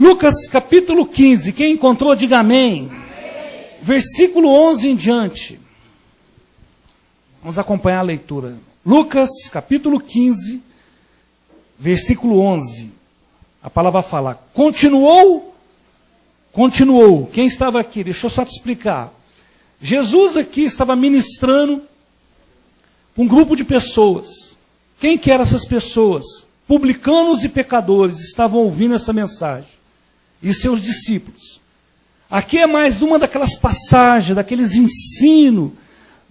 Lucas capítulo 15, quem encontrou, diga amém. Amém. Versículo 11 em diante. Vamos acompanhar a leitura. Lucas capítulo 15, versículo 11. A palavra fala, continuou. Quem estava aqui? Deixa eu só te explicar. Jesus aqui estava ministrando para um grupo de pessoas. Quem que eram essas pessoas? Publicanos e pecadores estavam ouvindo essa mensagem. E seus discípulos. Aqui é mais uma daquelas passagens, daqueles ensinos,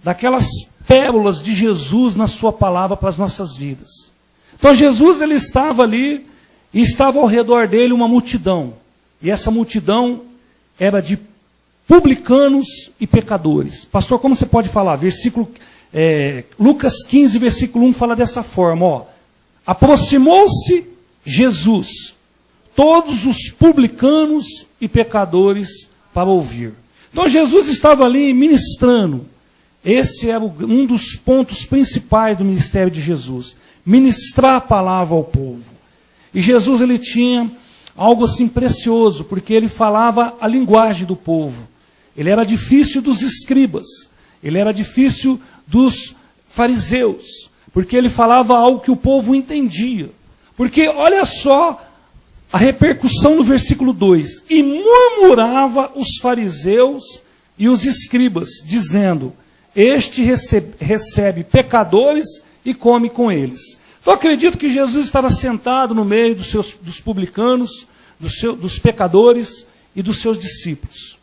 daquelas pérolas de Jesus na sua palavra para as nossas vidas. Então Jesus ele estava ali e estava ao redor dele uma multidão. E essa multidão era de publicanos e pecadores. Pastor, como você pode falar? Lucas 15, versículo 1 fala dessa forma. Ó, aproximou-se Jesus, todos os publicanos e pecadores para ouvir. Então Jesus estava ali ministrando. Esse era um dos pontos principais do ministério de Jesus. Ministrar a palavra ao povo. E Jesus ele tinha algo assim precioso, porque ele falava a linguagem do povo. Ele era difícil dos escribas. Ele era difícil dos fariseus. Porque ele falava algo que o povo entendia. Porque olha só a repercussão no versículo 2. E murmurava os fariseus e os escribas, dizendo, este recebe pecadores e come com eles. Então acredito que Jesus estava sentado no meio dos publicanos, dos pecadores e dos seus discípulos.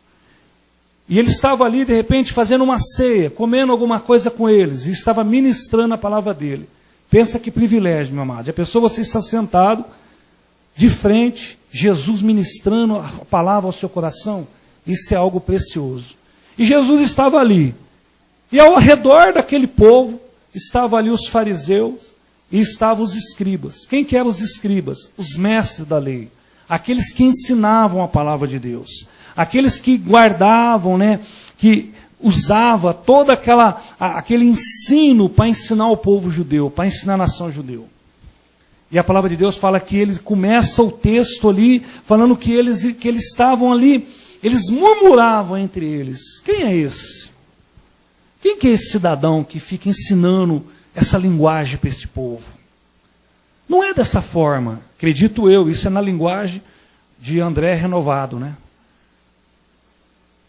E ele estava ali, de repente, fazendo uma ceia, comendo alguma coisa com eles, e estava ministrando a palavra dele. Pensa que privilégio, meu amado. A pessoa, você está sentado, de frente, Jesus ministrando a palavra ao seu coração, isso é algo precioso. E Jesus estava ali. E ao redor daquele povo, estavam ali os fariseus e estavam os escribas. Quem que eram os escribas? Os mestres da lei. Aqueles que ensinavam a palavra de Deus. Aqueles que guardavam, que usava todo aquele ensino para ensinar o povo judeu, para ensinar a nação judeu. E a palavra de Deus fala que ele começa o texto ali, falando que eles estavam ali, eles murmuravam entre eles. Quem é esse? Quem que é esse cidadão que fica ensinando essa linguagem para este povo? Não é dessa forma, acredito eu, isso é na linguagem de André renovado, né?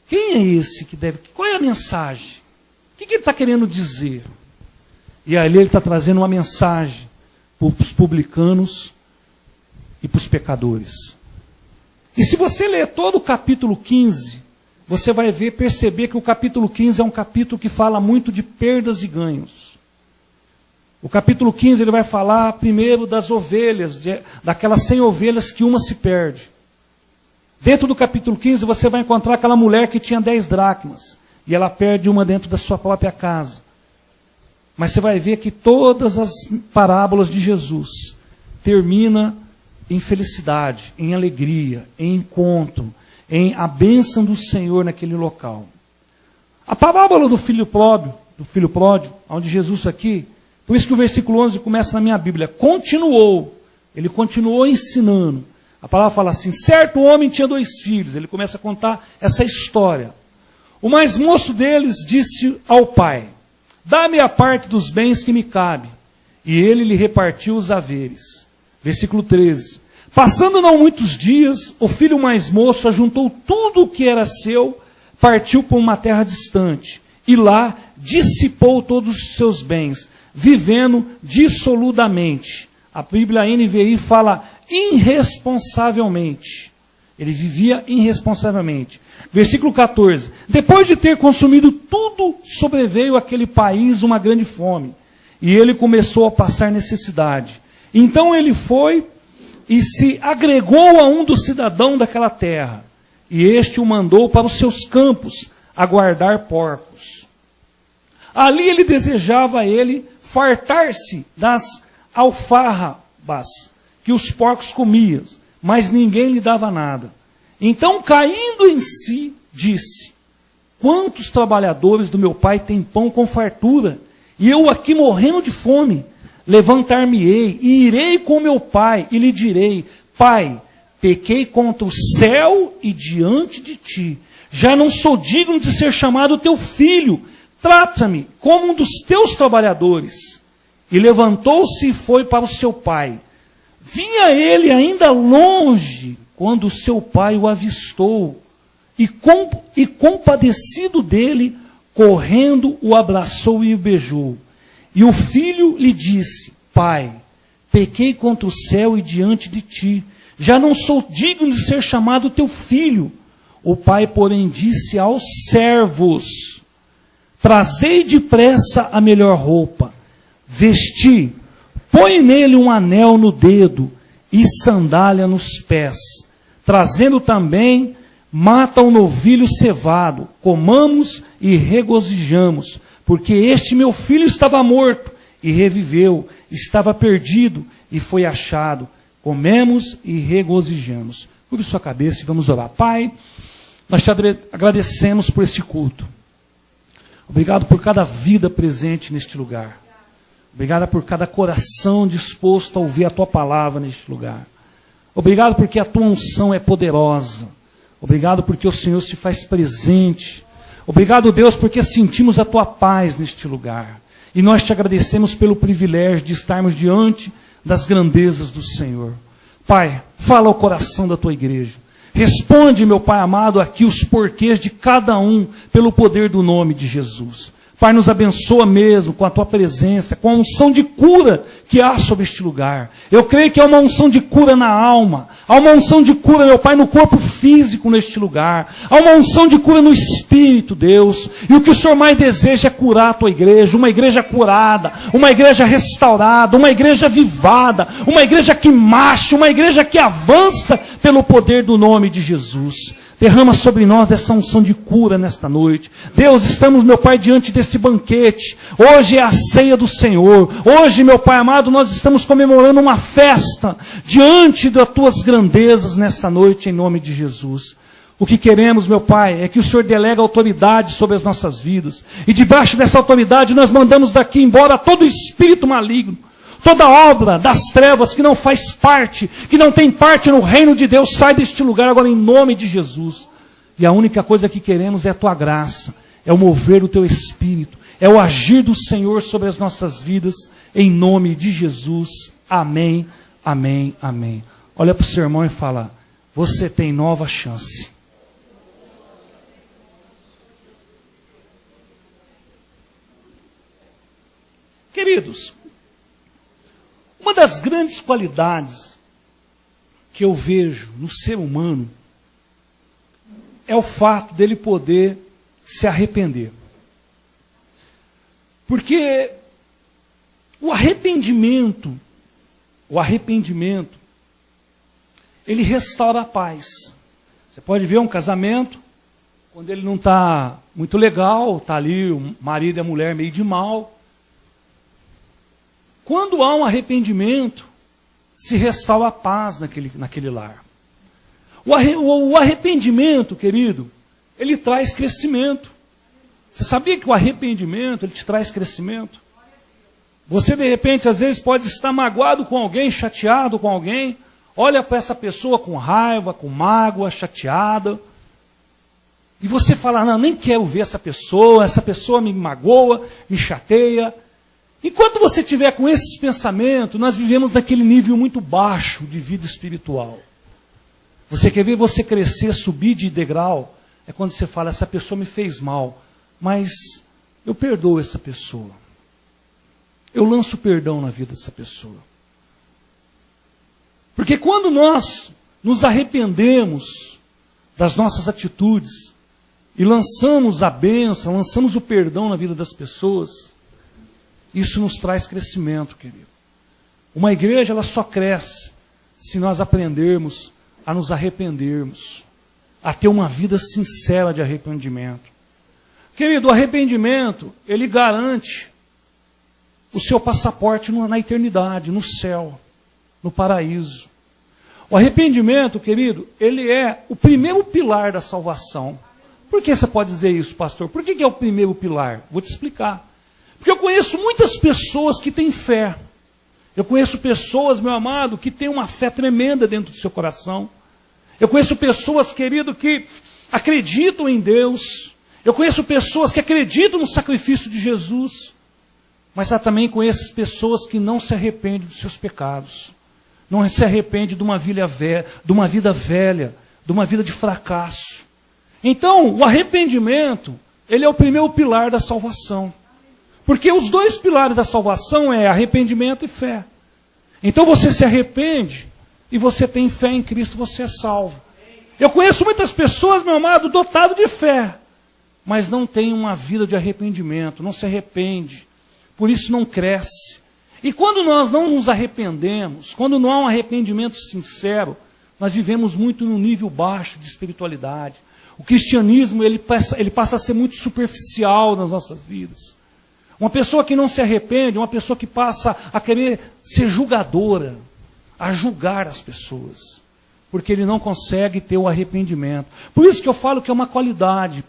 Quem é esse que deve... Qual é a mensagem? O que ele está querendo dizer? E ali ele está trazendo uma mensagem para os publicanos e para os pecadores. E se você ler todo o capítulo 15, você vai perceber que o capítulo 15 é um capítulo que fala muito de perdas e ganhos. O capítulo 15 ele vai falar primeiro das ovelhas, daquelas 100 ovelhas que uma se perde. Dentro do capítulo 15 você vai encontrar aquela mulher que tinha 10 dracmas. E ela perde uma dentro da sua própria casa. Mas você vai ver que todas as parábolas de Jesus terminam em felicidade, em alegria, em encontro, em a bênção do Senhor naquele local. A parábola do filho pródigo, onde Jesus aqui, por isso que o versículo 11 começa na minha Bíblia, ele continuou ensinando. A palavra fala assim, certo homem tinha 2 filhos, ele começa a contar essa história. O mais moço deles disse ao pai, dá-me a parte dos bens que me cabe. E ele lhe repartiu os haveres. Versículo 13. Passando não muitos dias, o filho mais moço ajuntou tudo o que era seu, partiu para uma terra distante, e lá dissipou todos os seus bens, vivendo dissolutamente. A Bíblia NVI fala irresponsavelmente. Ele vivia irresponsavelmente. Versículo 14. Depois de ter consumido tudo, sobreveio àquele país uma grande fome, e ele começou a passar necessidade. Então ele foi e se agregou a um dos cidadãos daquela terra, e este o mandou para os seus campos a guardar porcos. Ali ele desejava fartar-se das alfarrabas que os porcos comiam, mas ninguém lhe dava nada. Então, caindo em si, disse, quantos trabalhadores do meu pai têm pão com fartura, e eu aqui morrendo de fome? Levantar-me-ei e irei com meu pai, e lhe direi, pai, pequei contra o céu e diante de ti. Já não sou digno de ser chamado teu filho. Trata-me como um dos teus trabalhadores. E levantou-se e foi para o seu pai. Vinha ele ainda longe, quando o seu pai o avistou. E compadecido dele, correndo, o abraçou e o beijou. E o filho lhe disse: Pai, pequei contra o céu e diante de ti. Já não sou digno de ser chamado teu filho. O pai, porém, disse aos servos: Trazei depressa a melhor roupa, vesti, põe nele um anel no dedo e sandália nos pés. Trazendo também, mata um novilho cevado, comamos e regozijamos, porque este meu filho estava morto e reviveu, estava perdido e foi achado. Comemos e regozijamos. Curve sua cabeça e vamos orar. Pai, nós te agradecemos por este culto. Obrigado por cada vida presente neste lugar. Obrigado por cada coração disposto a ouvir a tua palavra neste lugar. Obrigado porque a tua unção é poderosa. Obrigado porque o Senhor se faz presente. Obrigado, Deus, porque sentimos a tua paz neste lugar. E nós te agradecemos pelo privilégio de estarmos diante das grandezas do Senhor. Pai, fala ao coração da tua igreja. Responde, meu Pai amado, aqui os porquês de cada um, pelo poder do nome de Jesus. Pai, nos abençoa mesmo com a tua presença, com a unção de cura que há sobre este lugar. Eu creio que há uma unção de cura na alma. Há uma unção de cura, meu Pai, no corpo físico neste lugar. Há uma unção de cura no espírito, Deus. E o que o Senhor mais deseja é curar a tua igreja. Uma igreja curada, uma igreja restaurada, uma igreja avivada, uma igreja que marcha, uma igreja que avança pelo poder do nome de Jesus. Derrama sobre nós dessa unção de cura nesta noite. Deus, estamos, meu Pai, diante deste banquete. Hoje é a ceia do Senhor. Hoje, meu Pai amado, nós estamos comemorando uma festa diante das tuas grandezas nesta noite, em nome de Jesus. O que queremos, meu Pai, é que o Senhor delegue autoridade sobre as nossas vidas. E debaixo dessa autoridade nós mandamos daqui embora todo espírito maligno. Toda obra das trevas que não faz parte, que não tem parte no reino de Deus, sai deste lugar agora em nome de Jesus. E a única coisa que queremos é a tua graça, é o mover do teu espírito, é o agir do Senhor sobre as nossas vidas, em nome de Jesus. Amém, amém, amém. Olha para o seu irmão e fala: você tem nova chance. Queridos, uma das grandes qualidades que eu vejo no ser humano é o fato dele poder se arrepender. Porque o arrependimento, ele restaura a paz. Você pode ver um casamento, quando ele não está muito legal, está ali o marido e a mulher meio de mal. Quando há um arrependimento, se restaura a paz naquele lar. O arrependimento, querido, ele traz crescimento. Você sabia que o arrependimento, ele te traz crescimento? Você, de repente, às vezes pode estar magoado com alguém, chateado com alguém. Olha para essa pessoa com raiva, com mágoa, chateada. E você fala: não, nem quero ver essa pessoa me magoa, me chateia. Enquanto você estiver com esses pensamentos, nós vivemos naquele nível muito baixo de vida espiritual. Você quer ver você crescer, subir de degrau? É quando você fala: essa pessoa me fez mal, mas eu perdoo essa pessoa. Eu lanço perdão na vida dessa pessoa. Porque quando nós nos arrependemos das nossas atitudes e lançamos a bênção, lançamos o perdão na vida das pessoas, isso nos traz crescimento, querido. Uma igreja, ela só cresce se nós aprendermos a nos arrependermos, a ter uma vida sincera de arrependimento. Querido, o arrependimento, ele garante o seu passaporte na eternidade, no céu, no paraíso. O arrependimento, querido, ele é o primeiro pilar da salvação. Por que você pode dizer isso, pastor? Por que é o primeiro pilar? Vou te explicar. Porque eu conheço muitas pessoas que têm fé. Eu conheço pessoas, meu amado, que têm uma fé tremenda dentro do seu coração. Eu conheço pessoas, querido, que acreditam em Deus. Eu conheço pessoas que acreditam no sacrifício de Jesus. Mas eu também conheço pessoas que não se arrependem dos seus pecados. Não se arrependem de uma vida velha, de uma vida de fracasso. Então, o arrependimento, ele é o primeiro pilar da salvação. Porque os dois pilares da salvação é arrependimento e fé. Então você se arrepende e você tem fé em Cristo, você é salvo. Eu conheço muitas pessoas, meu amado, dotado de fé, mas não tem uma vida de arrependimento, não se arrepende. Por isso não cresce. E quando nós não nos arrependemos, quando não há um arrependimento sincero, nós vivemos muito num nível baixo de espiritualidade. O cristianismo ele passa a ser muito superficial nas nossas vidas. Uma pessoa que não se arrepende, uma pessoa que passa a querer ser julgadora, a julgar as pessoas, porque ele não consegue ter o arrependimento. Por isso que eu falo que é uma qualidade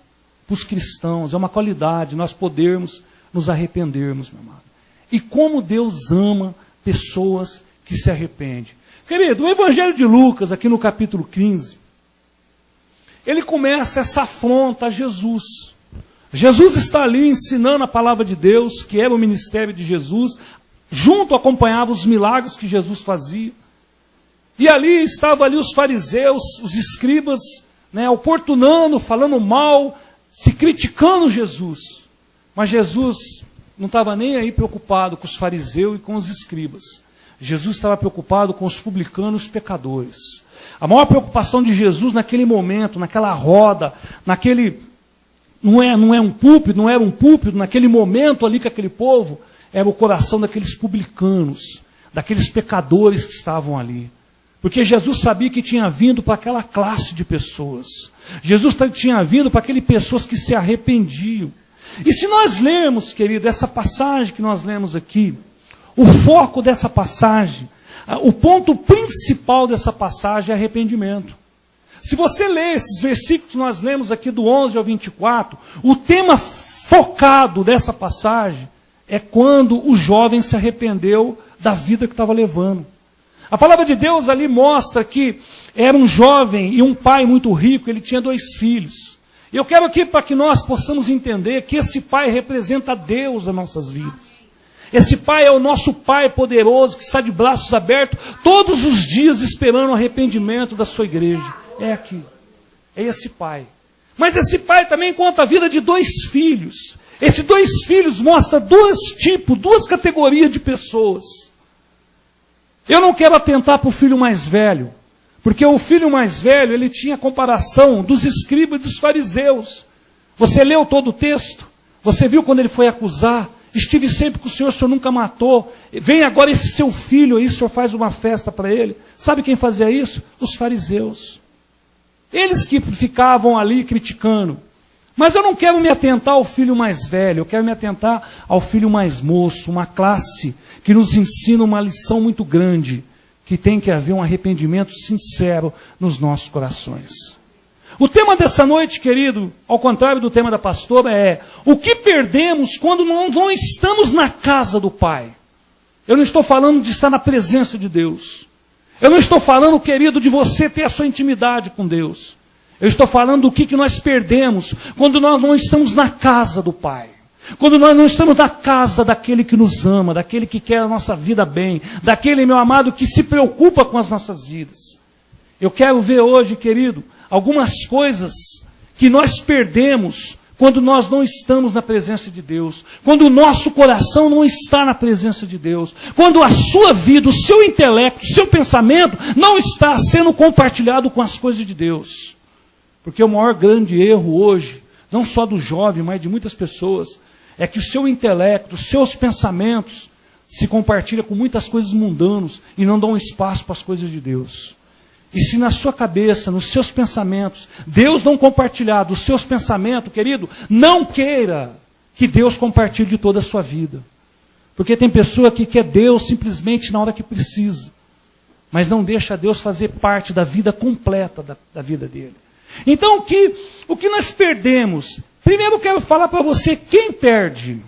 para os cristãos, é uma qualidade nós podermos nos arrependermos, meu amado. E como Deus ama pessoas que se arrependem. Querido, o Evangelho de Lucas, aqui no capítulo 15, ele começa essa afronta a Jesus. Jesus está ali ensinando a palavra de Deus, que era o ministério de Jesus, junto acompanhava os milagres que Jesus fazia. E ali estavam ali os fariseus, os escribas, oportunando, falando mal, se criticando Jesus. Mas Jesus não estava nem aí preocupado com os fariseus e com os escribas. Jesus estava preocupado com os publicanos e os pecadores. A maior preocupação de Jesus naquele momento, naquela roda, não era um púlpito, naquele momento ali com aquele povo, era o coração daqueles publicanos, daqueles pecadores que estavam ali. Porque Jesus sabia que tinha vindo para aquela classe de pessoas. Jesus tinha vindo para aquelas pessoas que se arrependiam. E se nós lermos, querido, essa passagem que nós lemos aqui, o foco dessa passagem, o ponto principal dessa passagem é arrependimento. Se você ler esses versículos que nós lemos aqui do 11 ao 24, o tema focado dessa passagem é quando o jovem se arrependeu da vida que estava levando. A palavra de Deus ali mostra que era um jovem e um pai muito rico, ele tinha 2 filhos. E eu quero aqui para que nós possamos entender que esse pai representa Deus nas nossas vidas. Esse pai é o nosso pai poderoso que está de braços abertos todos os dias esperando o arrependimento da sua igreja. É aqui. É esse pai. Mas esse pai também conta a vida de 2 filhos. Esses 2 filhos mostram 2 tipos, 2 categorias de pessoas. Eu não quero atentar para o filho mais velho, porque o filho mais velho, ele tinha comparação dos escribas e dos fariseus. Você leu todo o texto? Você viu quando ele foi acusar? Estive sempre com o senhor nunca matou. Vem agora esse seu filho aí, o senhor faz uma festa para ele. Sabe quem fazia isso? Os fariseus. Eles que ficavam ali criticando. Mas eu não quero me atentar ao filho mais velho, eu quero me atentar ao filho mais moço, uma classe que nos ensina uma lição muito grande, que tem que haver um arrependimento sincero nos nossos corações. O tema dessa noite, querido, ao contrário do tema da pastora, é o que perdemos quando não estamos na casa do Pai. Eu não estou falando de estar na presença de Deus. Eu não estou falando, querido, de você ter a sua intimidade com Deus. Eu estou falando do que nós perdemos quando nós não estamos na casa do Pai. Quando nós não estamos na casa daquele que nos ama, daquele que quer a nossa vida bem, daquele, meu amado, que se preocupa com as nossas vidas. Eu quero ver hoje, querido, algumas coisas que nós perdemos quando nós não estamos na presença de Deus, quando o nosso coração não está na presença de Deus, quando a sua vida, o seu intelecto, o seu pensamento não está sendo compartilhado com as coisas de Deus. Porque o maior grande erro hoje, não só do jovem, mas de muitas pessoas, é que o seu intelecto, os seus pensamentos se compartilham com muitas coisas mundanas e não dão espaço para as coisas de Deus. E se na sua cabeça, nos seus pensamentos, Deus não compartilhar dos seus pensamentos, querido, não queira que Deus compartilhe de toda a sua vida. Porque tem pessoa que quer Deus simplesmente na hora que precisa, mas não deixa Deus fazer parte da vida completa da vida dele. Então o que nós perdemos? Primeiro eu quero falar para você quem perde.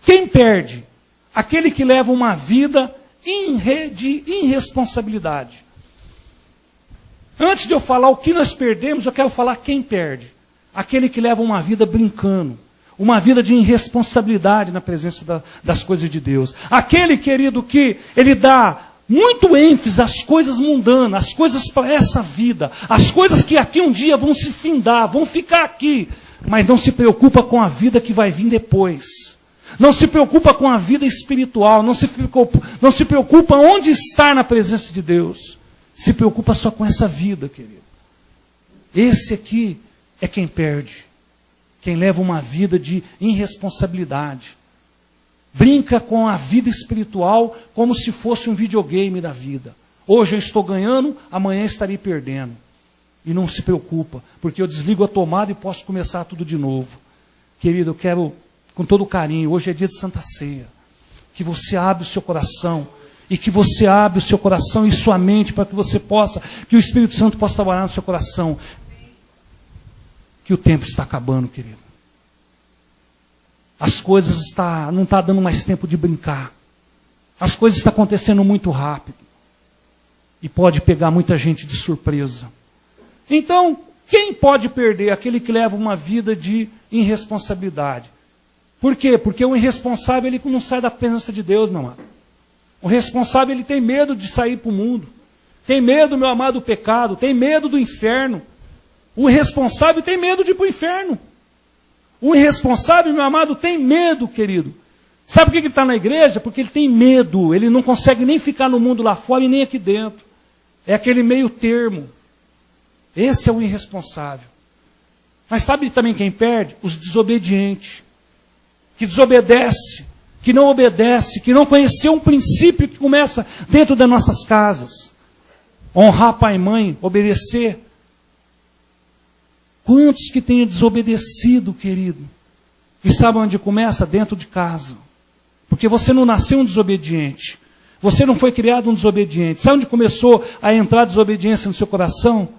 Quem perde? Aquele que leva uma vida de irresponsabilidade. Antes de eu falar o que nós perdemos, eu quero falar quem perde. Aquele que leva uma vida brincando, uma vida de irresponsabilidade na presença das coisas de Deus. Aquele, querido, que ele dá muito ênfase às coisas mundanas, às coisas para essa vida, às coisas que aqui um dia vão se findar, vão ficar aqui, mas não se preocupa com a vida que vai vir depois. Não se preocupa com a vida espiritual, não se preocupa onde estar na presença de Deus. Se preocupa só com essa vida, querido. Esse aqui é quem perde. Quem leva uma vida de irresponsabilidade. Brinca com a vida espiritual como se fosse um videogame da vida. Hoje eu estou ganhando, amanhã estarei perdendo. E não se preocupa, porque eu desligo a tomada e posso começar tudo de novo. Querido, eu quero, com todo carinho, hoje é dia de Santa Ceia, que você abra o seu coração, e que você abra o seu coração e sua mente para que você possa, que o Espírito Santo possa trabalhar no seu coração. Que o tempo está acabando, querido. As coisas não está dando mais tempo de brincar. As coisas estão acontecendo muito rápido. E pode pegar muita gente de surpresa. Então, quem pode perder? Aquele que leva uma vida de irresponsabilidade. Por quê? Porque o irresponsável ele não sai da presença de Deus, meu amado. O responsável ele tem medo de sair para o mundo. Tem medo, meu amado, do pecado. Tem medo do inferno. O irresponsável tem medo de ir para o inferno. O irresponsável, meu amado, tem medo, querido. Sabe por que ele está na igreja? Porque ele tem medo. Ele não consegue nem ficar no mundo lá fora e nem aqui dentro. É aquele meio termo. Esse é o irresponsável. Mas sabe também quem perde? Os desobedientes. Que desobedece, que não obedece, que não conheceu um princípio que começa dentro das nossas casas. Honrar pai e mãe, obedecer. Quantos que tenham desobedecido, querido? E sabe onde começa? Dentro de casa. Porque você não nasceu um desobediente. Você não foi criado um desobediente. Sabe onde começou a entrar a desobediência no seu coração?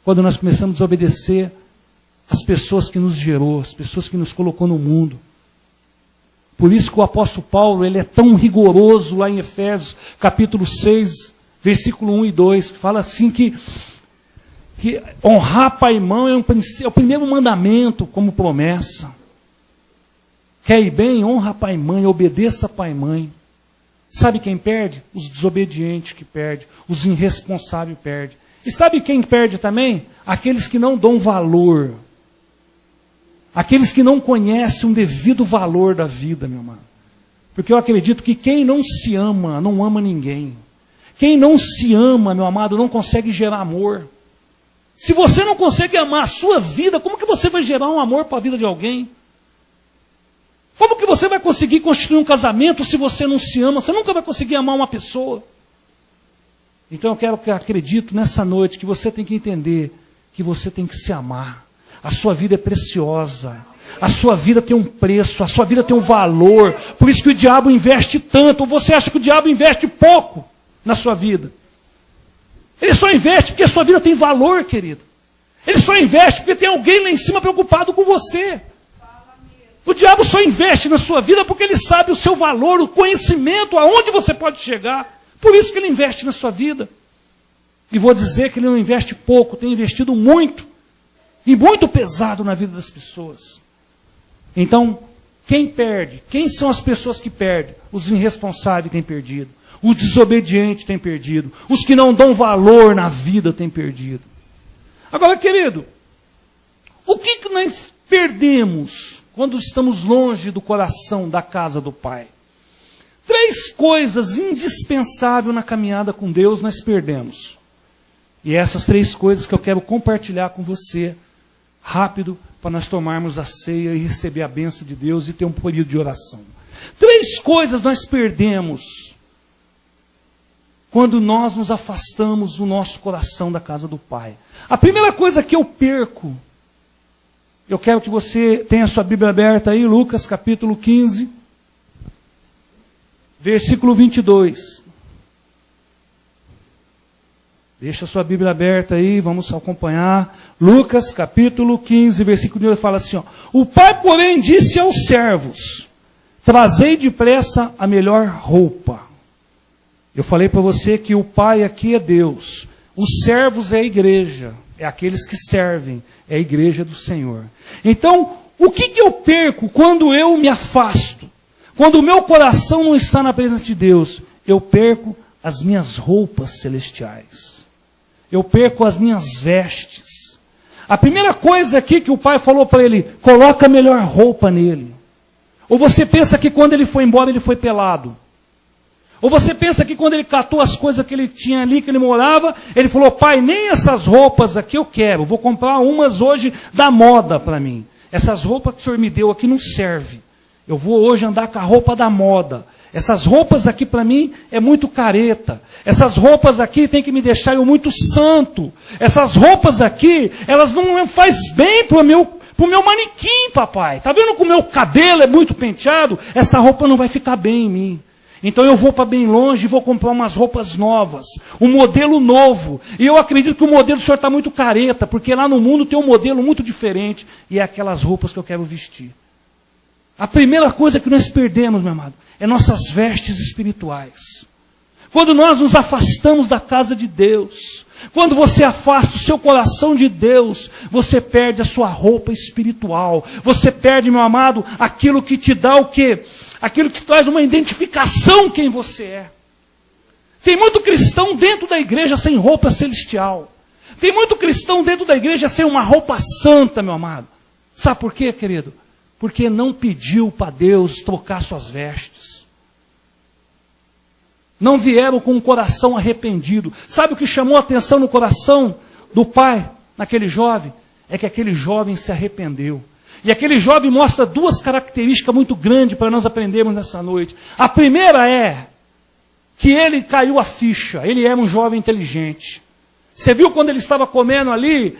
Quando nós começamos a desobedecer as pessoas que nos gerou, as pessoas que nos colocou no mundo. Por isso que o apóstolo Paulo ele é tão rigoroso lá em Efésios, capítulo 6, versículo 1 e 2, que fala assim que honrar pai e mãe é o primeiro mandamento como promessa. Quer ir bem? Honra pai e mãe, obedeça pai e mãe. Sabe quem perde? Os desobedientes que perdem, os irresponsáveis perdem. E sabe quem perde também? Aqueles que não dão valor. Aqueles que não conhecem um devido valor da vida, meu irmão. Porque eu acredito que quem não se ama, não ama ninguém. Quem não se ama, meu amado, não consegue gerar amor. Se você não consegue amar a sua vida, como que você vai gerar um amor para a vida de alguém? Como que você vai conseguir construir um casamento se você não se ama? Você nunca vai conseguir amar uma pessoa. Então eu acredito nessa noite que você tem que entender que você tem que se amar. A sua vida é preciosa. A sua vida tem um preço, a sua vida tem um valor. Por isso que o diabo investe tanto. Ou você acha que o diabo investe pouco na sua vida? Ele só investe porque a sua vida tem valor, querido. Ele só investe porque tem alguém lá em cima preocupado com você. O diabo só investe na sua vida porque ele sabe o seu valor, o conhecimento, aonde você pode chegar. Por isso que ele investe na sua vida. E vou dizer que ele não investe pouco, tem investido muito. E muito pesado na vida das pessoas. Então, quem perde? Quem são as pessoas que perdem? Os irresponsáveis têm perdido. Os desobedientes têm perdido. Os que não dão valor na vida têm perdido. Agora, querido, o que nós perdemos quando estamos longe do coração da casa do Pai? 3 coisas indispensáveis na caminhada com Deus nós perdemos. E essas 3 coisas que eu quero compartilhar com você, rápido, para nós tomarmos a ceia e receber a bênção de Deus e ter um período de oração. 3 coisas nós perdemos quando nós nos afastamos do nosso coração da casa do Pai. A primeira coisa que eu perco, eu quero que você tenha a sua Bíblia aberta aí, Lucas capítulo 15, versículo 22. Deixa a sua Bíblia aberta aí, vamos acompanhar. Lucas capítulo 15, versículo 22, fala assim, ó, o pai, porém, disse aos servos, trazei depressa a melhor roupa. Eu falei para você que o pai aqui é Deus. Os servos é a igreja, é aqueles que servem, é a igreja do Senhor. Então, o que eu perco quando eu me afasto? Quando o meu coração não está na presença de Deus, eu perco as minhas roupas celestiais. Eu perco as minhas vestes. A primeira coisa aqui que o pai falou para ele, coloca a melhor roupa nele. Ou você pensa que quando ele foi embora ele foi pelado? Ou você pensa que quando ele catou as coisas que ele tinha ali, que ele morava, ele falou, pai, nem essas roupas aqui eu quero, vou comprar umas hoje da moda para mim. Essas roupas que o senhor me deu aqui não servem. Eu vou hoje andar com a roupa da moda. Essas roupas aqui para mim é muito careta. Essas roupas aqui tem que me deixar eu muito santo. Essas roupas aqui, elas não faz bem para o meu manequim, papai. Tá vendo que o meu cabelo é muito penteado? Essa roupa não vai ficar bem em mim. Então eu vou para bem longe e vou comprar umas roupas novas, um modelo novo. E eu acredito que o modelo do senhor está muito careta, porque lá no mundo tem um modelo muito diferente, e é aquelas roupas que eu quero vestir. A primeira coisa que nós perdemos, meu amado, é nossas vestes espirituais. Quando nós nos afastamos da casa de Deus, quando você afasta o seu coração de Deus, você perde a sua roupa espiritual. Você perde, meu amado, aquilo que te dá o quê? Aquilo que traz uma identificação quem você é. Tem muito cristão dentro da igreja sem roupa celestial. Tem muito cristão dentro da igreja sem uma roupa santa, meu amado. Sabe por quê, querido? Porque não pediu para Deus trocar suas vestes. Não vieram com um coração arrependido. Sabe o que chamou a atenção no coração do pai, naquele jovem? É que aquele jovem se arrependeu. E aquele jovem mostra duas características muito grandes para nós aprendermos nessa noite. A primeira é que ele caiu a ficha. Ele era um jovem inteligente. Você viu quando ele estava comendo ali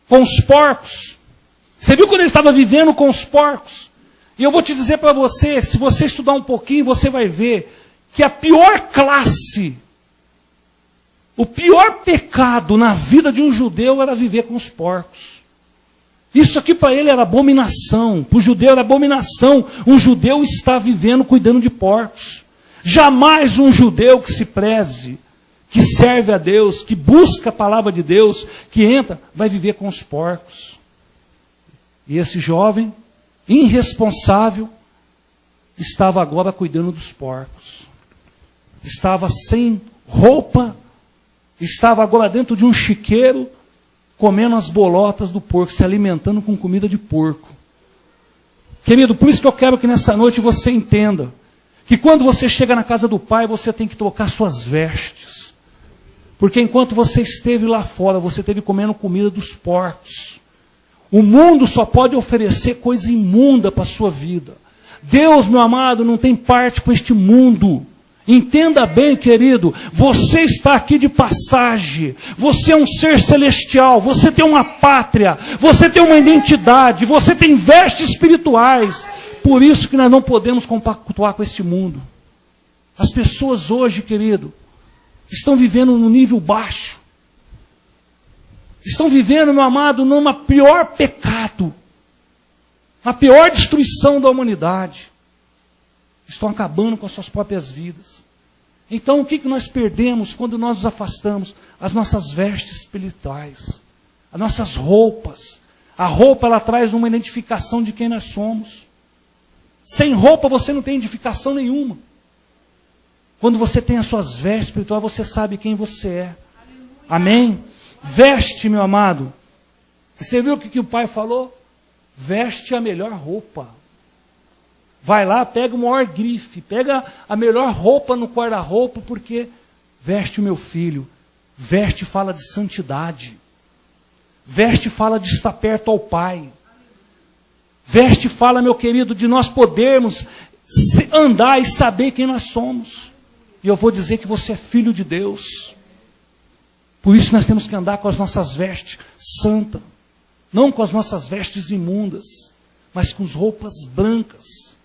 com os porcos? Você viu quando ele estava vivendo com os porcos? E eu vou te dizer para você, se você estudar um pouquinho, você vai ver que a pior classe, o pior pecado na vida de um judeu era viver com os porcos. Isso aqui para ele era abominação, para o judeu era abominação. Um judeu está vivendo cuidando de porcos. Jamais um judeu que se preze, que serve a Deus, que busca a palavra de Deus, que entra, vai viver com os porcos. E esse jovem, irresponsável, estava agora cuidando dos porcos. Estava sem roupa, estava agora dentro de um chiqueiro, comendo as bolotas do porco, se alimentando com comida de porco. Querido, por isso que eu quero que nessa noite você entenda que quando você chega na casa do Pai, você tem que trocar suas vestes. Porque enquanto você esteve lá fora, você esteve comendo comida dos porcos. O mundo só pode oferecer coisa imunda para a sua vida. Deus, meu amado, não tem parte com este mundo. Entenda bem, querido, você está aqui de passagem, você é um ser celestial, você tem uma pátria, você tem uma identidade, você tem vestes espirituais. Por isso que nós não podemos compactuar com este mundo. As pessoas hoje, querido, estão vivendo num nível baixo. Estão vivendo, meu amado, numa pior pecado, na pior destruição da humanidade. Estão acabando com as suas próprias vidas. Então, o que nós perdemos quando nós nos afastamos? As nossas vestes espirituais, as nossas roupas. A roupa, ela traz uma identificação de quem nós somos. Sem roupa, você não tem identificação nenhuma. Quando você tem as suas vestes espirituais, você sabe quem você é. Amém? Veste, meu amado. Você viu o que o pai falou? Veste a melhor roupa. Vai lá, pega o maior grife, pega a melhor roupa no guarda-roupa, porque veste o meu filho. Veste fala de santidade. Veste fala de estar perto ao Pai. Veste fala, meu querido, de nós podermos andar e saber quem nós somos. E eu vou dizer que você é filho de Deus. Por isso nós temos que andar com as nossas vestes santas. Não com as nossas vestes imundas, mas com as roupas brancas.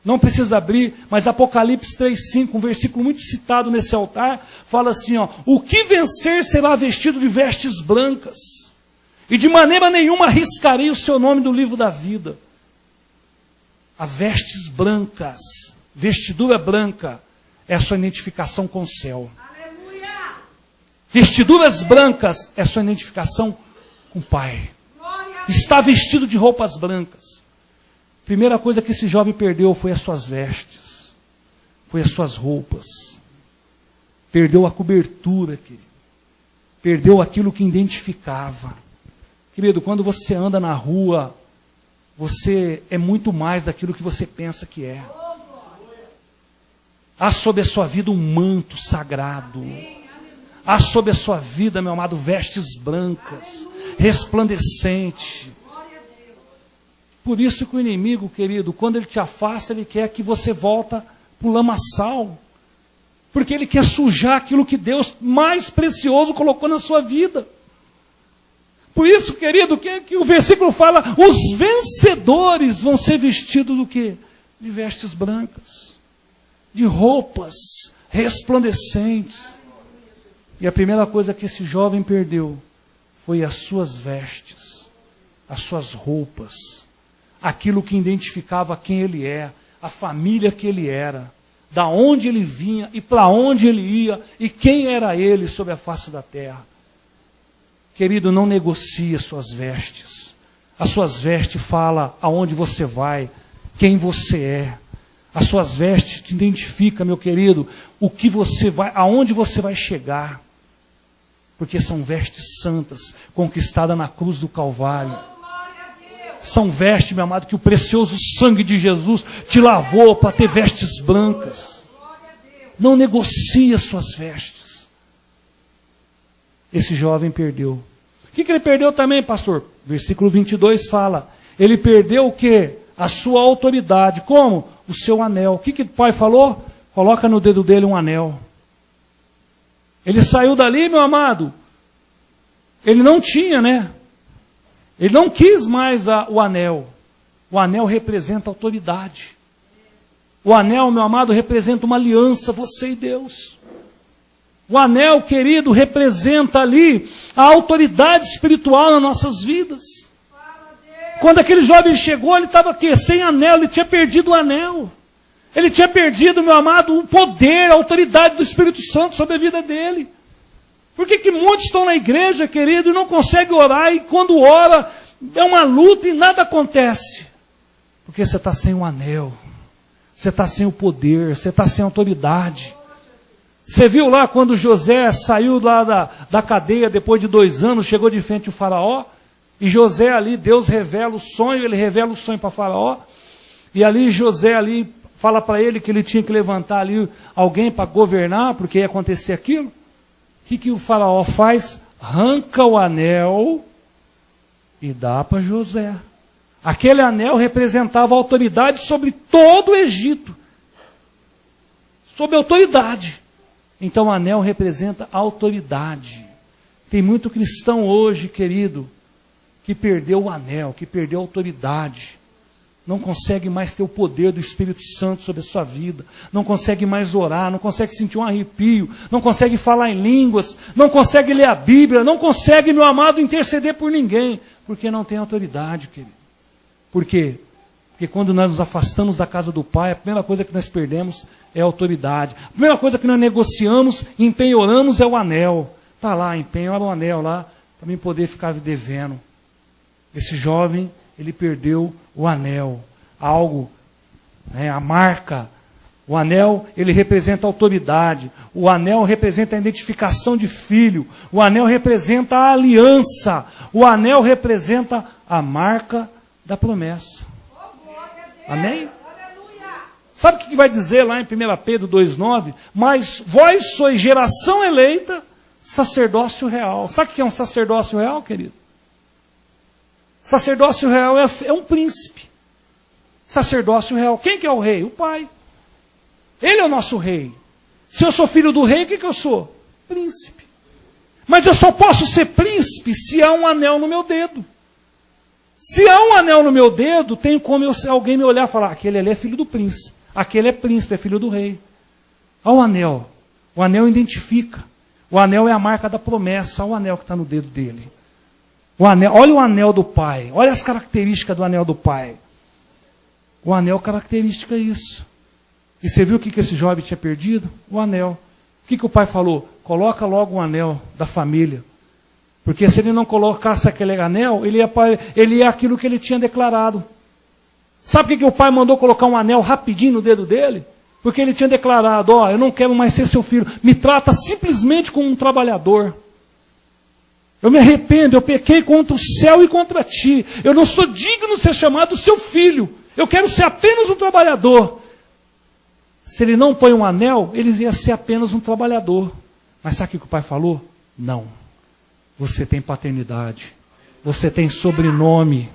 Não precisa abrir, mas Apocalipse 3,5, um versículo muito citado nesse altar, fala assim, ó, o que vencer será vestido de vestes brancas, e de maneira nenhuma arriscarei o seu nome do livro da vida. As vestes brancas, vestidura branca, é a sua identificação com o céu. Aleluia! Vestiduras brancas é sua identificação com o Pai. Está vestido de roupas brancas. Primeira coisa que esse jovem perdeu foi as suas vestes. Foi as suas roupas. Perdeu a cobertura, querido. Perdeu aquilo que identificava. Querido, quando você anda na rua, você é muito mais daquilo que você pensa que é. Há sobre a sua vida um manto sagrado. Há sobre a sua vida, meu amado, vestes brancas, resplandecente. Por isso que o inimigo, querido, quando ele te afasta, ele quer que você volta para o lamaçal. Porque ele quer sujar aquilo que Deus mais precioso colocou na sua vida. Por isso, querido, que o versículo fala, os vencedores vão ser vestidos do quê? De vestes brancas, de roupas resplandecentes. E a primeira coisa que esse jovem perdeu foi as suas vestes, as suas roupas, aquilo que identificava quem ele é, a família que ele era, da onde ele vinha e para onde ele ia e quem era ele sobre a face da terra. Querido, não negocie as suas vestes. As suas vestes falam aonde você vai, quem você é. As suas vestes te identificam, meu querido, o que você vai, aonde você vai chegar. Porque são vestes santas, conquistadas na cruz do Calvário. São vestes, meu amado, que o precioso sangue de Jesus te lavou para ter vestes brancas. Não negocie as suas vestes. Esse jovem perdeu. O que ele perdeu também, pastor? Versículo 22 fala. Ele perdeu o quê? A sua autoridade. Como? O seu anel. O que o pai falou? Coloca no dedo dele um anel. Ele saiu dali, meu amado. Ele não tinha, né? Ele não quis mais o anel. O anel representa autoridade. O anel, meu amado, representa uma aliança, você e Deus. O anel, querido, representa ali a autoridade espiritual nas nossas vidas. Quando aquele jovem chegou, ele estava aqui, sem anel, ele tinha perdido o anel. Ele tinha perdido, meu amado, o poder, a autoridade do Espírito Santo sobre a vida dele. Por que muitos estão na igreja, querido, e não conseguem orar, e quando ora, é uma luta e nada acontece? Porque você está sem o anel, você está sem o poder, você está sem a autoridade. Você viu lá quando José saiu lá da cadeia depois de 2 anos, chegou de frente ao faraó, e José ali, Deus revela o sonho, ele revela o sonho para faraó, e ali José ali fala para ele que ele tinha que levantar ali alguém para governar, porque ia acontecer aquilo. O que o faraó faz? Arranca o anel e dá para José. Aquele anel representava a autoridade sobre todo o Egito. Sobre a autoridade. Então o anel representa a autoridade. Tem muito cristão hoje, querido, que perdeu o anel, que perdeu a autoridade. Não consegue mais ter o poder do Espírito Santo sobre a sua vida. Não consegue mais orar, não consegue sentir um arrepio, não consegue falar em línguas, não consegue ler a Bíblia, não consegue, meu amado, interceder por ninguém. Porque não tem autoridade, querido. Por quê? Porque quando nós nos afastamos da casa do Pai, a primeira coisa que nós perdemos é a autoridade. A primeira coisa que nós negociamos e empenhoramos é o anel. Está lá, empenhora o anel lá, para mim poder ficar devendo. Esse jovem, ele perdeu o anel, algo, né, a marca. O anel, ele representa a autoridade. O anel representa a identificação de filho. O anel representa a aliança. O anel representa a marca da promessa. Amém? Sabe o que vai dizer lá em 1 Pedro 2,9? Mas vós sois geração eleita, sacerdócio real. Sabe o que é um sacerdócio real, querido? Sacerdócio real é um príncipe. Sacerdócio real. Quem que é o rei? O Pai. Ele é o nosso rei. Se eu sou filho do rei, o que eu sou? Príncipe. Mas eu só posso ser príncipe se há um anel no meu dedo. Se há um anel no meu dedo, tem como alguém me olhar e falar, aquele ali é filho do príncipe. Aquele é príncipe, é filho do rei. Olha o anel. O anel identifica. O anel é a marca da promessa. Olha o anel que está no dedo dele. O anel, olha o anel do Pai. Olha as características do anel do Pai. O anel característica isso. E você viu o que esse jovem tinha perdido? O anel. O que o pai falou? coloca logo um anel da família. Porque se ele não colocasse aquele anel, ele ia aquilo que ele tinha declarado. Sabe por que o pai mandou colocar um anel rapidinho no dedo dele? Porque ele tinha declarado, eu não quero mais ser seu filho. Me trata simplesmente como um trabalhador. Eu me arrependo, eu pequei contra o céu e contra ti. Eu não sou digno de ser chamado seu filho. Eu quero ser apenas um trabalhador. Se ele não põe um anel, ele ia ser apenas um trabalhador. Mas sabe o que o pai falou? Não. Você tem paternidade. Você tem sobrenome.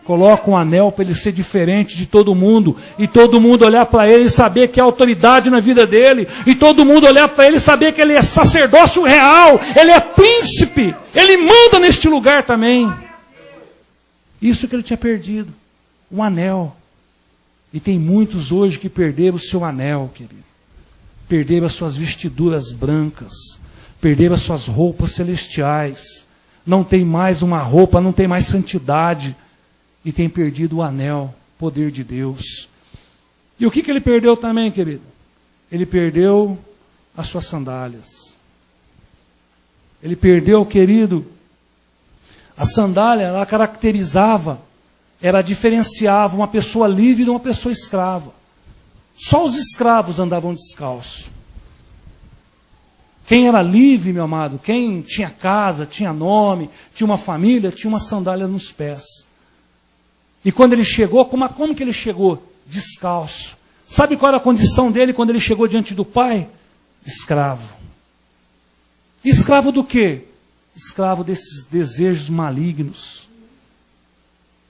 Coloca um anel para ele ser diferente de todo mundo. E todo mundo olhar para ele e saber que é autoridade na vida dele. E todo mundo olhar para ele e saber que ele é sacerdócio real. Ele é príncipe. Ele manda neste lugar também. Isso que ele tinha perdido. Um anel. E tem muitos hoje que perderam o seu anel, querido. Perderam as suas vestiduras brancas. Perderam as suas roupas celestiais. Não tem mais uma roupa, não tem mais santidade. E tem perdido o anel, poder de Deus. E o que ele perdeu também, querido? Ele perdeu as suas sandálias. Ele perdeu, querido, a sandália, ela caracterizava, ela diferenciava uma pessoa livre de uma pessoa escrava. Só os escravos andavam descalços. Quem era livre, meu amado, quem tinha casa, tinha nome, tinha uma família, tinha uma sandália nos pés. E quando ele chegou, como que ele chegou? Descalço. Sabe qual era a condição dele quando ele chegou diante do pai? Escravo. Escravo do quê? Escravo desses desejos malignos.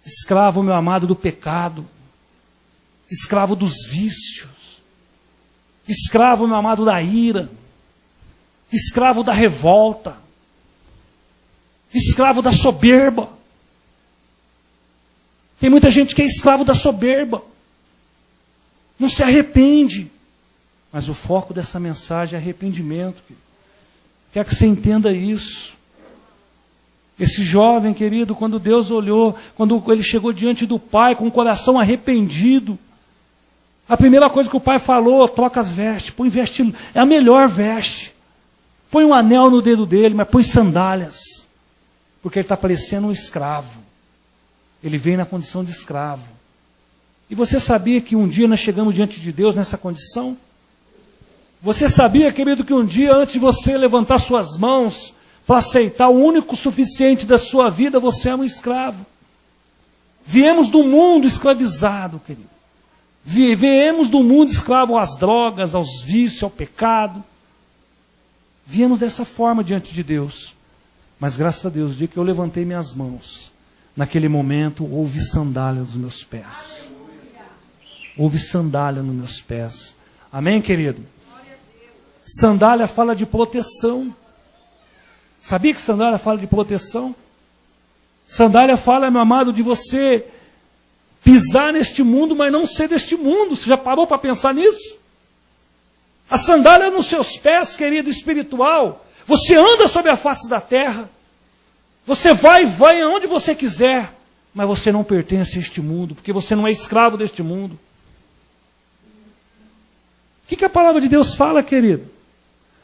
Escravo, meu amado, do pecado. Escravo dos vícios. Escravo, meu amado, da ira. Escravo da revolta. Escravo da soberba. Tem muita gente que é escravo da soberba. Não se arrepende. Mas o foco dessa mensagem é arrependimento. Quero que você entenda isso. Esse jovem, querido, quando Deus olhou, quando ele chegou diante do pai com o coração arrependido, a primeira coisa que o pai falou, troca as vestes, põe veste, é a melhor veste. Põe um anel no dedo dele, mas põe sandálias. Porque ele está parecendo um escravo. Ele veio na condição de escravo. E você sabia que um dia nós chegamos diante de Deus nessa condição? Você sabia, querido, que um dia antes de você levantar suas mãos para aceitar o único suficiente da sua vida, você é um escravo. Viemos do mundo escravizado, querido. Viemos do mundo escravo às drogas, aos vícios, ao pecado. Viemos dessa forma diante de Deus. Mas graças a Deus, o dia que eu levantei minhas mãos, naquele momento, houve sandália nos meus pés. Houve sandália nos meus pés. Amém, querido? Sandália fala de proteção. Sabia que sandália fala de proteção? Sandália fala, meu amado, de você pisar neste mundo, mas não ser deste mundo. Você já parou para pensar nisso? A sandália nos seus pés, querido, espiritual. Você anda sobre a face da terra. Você vai aonde você quiser, mas você não pertence a este mundo, porque você não é escravo deste mundo. O que a palavra de Deus fala, querido?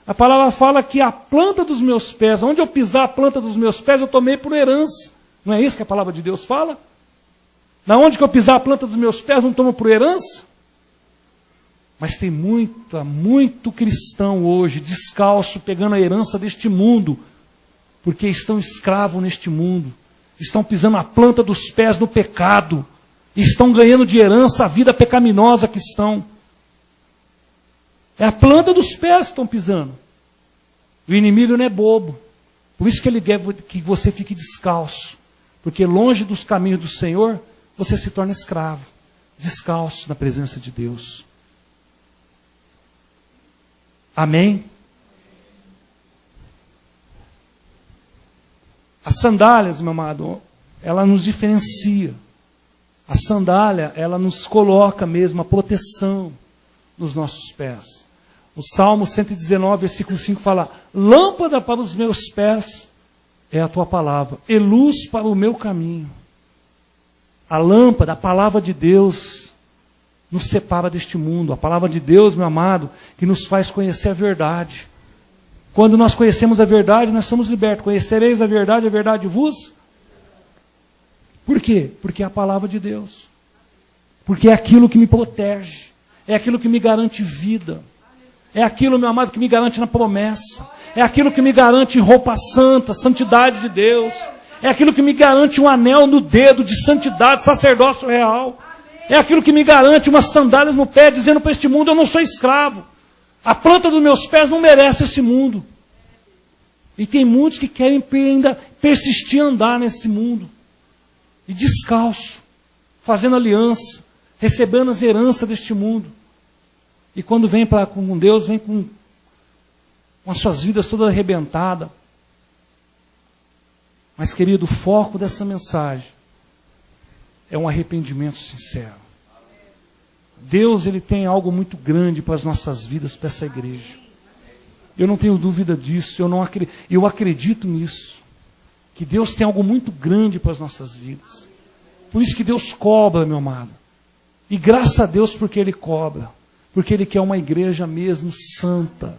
A palavra fala que a planta dos meus pés, onde eu pisar a planta dos meus pés, eu tomei por herança. Não é isso que a palavra de Deus fala? Na onde que eu pisar a planta dos meus pés, não tomo por herança? Mas tem muito cristão hoje, descalço, pegando a herança deste mundo, porque estão escravos neste mundo, estão pisando a planta dos pés no pecado, e estão ganhando de herança a vida pecaminosa que estão. É a planta dos pés que estão pisando. O inimigo não é bobo, por isso que ele quer que você fique descalço, porque longe dos caminhos do Senhor, você se torna escravo, descalço na presença de Deus. Amém? As sandálias, meu amado, ela nos diferencia. A sandália, ela nos coloca mesmo a proteção nos nossos pés. O Salmo 119, versículo 5 fala: lâmpada para os meus pés é a tua palavra, e luz para o meu caminho. A lâmpada, a palavra de Deus, nos separa deste mundo. A palavra de Deus, meu amado, que nos faz conhecer a verdade. Quando nós conhecemos a verdade, nós somos libertos. Conhecereis a verdade vos... Por quê? Porque é a palavra de Deus. Porque é aquilo que me protege. É aquilo que me garante vida. É aquilo, meu amado, que me garante na promessa. É aquilo que me garante roupa santa, santidade de Deus. É aquilo que me garante um anel no dedo de santidade, sacerdócio real. É aquilo que me garante uma sandália no pé, dizendo para este mundo, eu não sou escravo. A planta dos meus pés não merece esse mundo. E tem muitos que querem ainda persistir a andar nesse mundo. E descalço, fazendo aliança, recebendo as heranças deste mundo. E quando vem com Deus, vem com as suas vidas todas arrebentadas. Mas, querido, o foco dessa mensagem é um arrependimento sincero. Deus, Ele tem algo muito grande para as nossas vidas, para essa igreja. Eu não tenho dúvida disso, eu acredito nisso. Que Deus tem algo muito grande para as nossas vidas. Por isso que Deus cobra, meu amado. E graças a Deus porque Ele cobra. Porque Ele quer uma igreja mesmo santa.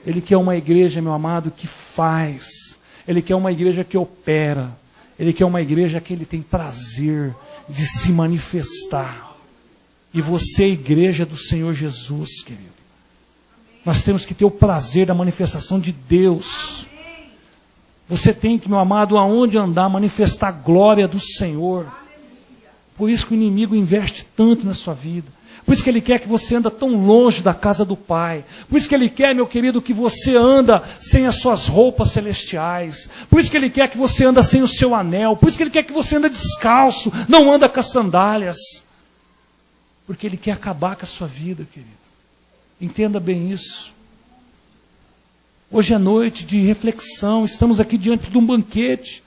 Ele quer uma igreja, meu amado, que faz. Ele quer uma igreja que opera. Ele quer uma igreja que Ele tem prazer de se manifestar. E você é a igreja do Senhor Jesus, querido. Nós temos que ter o prazer da manifestação de Deus. Você tem que, meu amado, aonde andar, manifestar a glória do Senhor. Por isso que o inimigo investe tanto na sua vida. Por isso que ele quer que você anda tão longe da casa do Pai. Por isso que ele quer, meu querido, que você anda sem as suas roupas celestiais. Por isso que ele quer que você anda sem o seu anel. Por isso que ele quer que você anda descalço, não anda com as sandálias. Porque ele quer acabar com a sua vida, querido. Entenda bem isso. Hoje é noite de reflexão, estamos aqui diante de um banquete,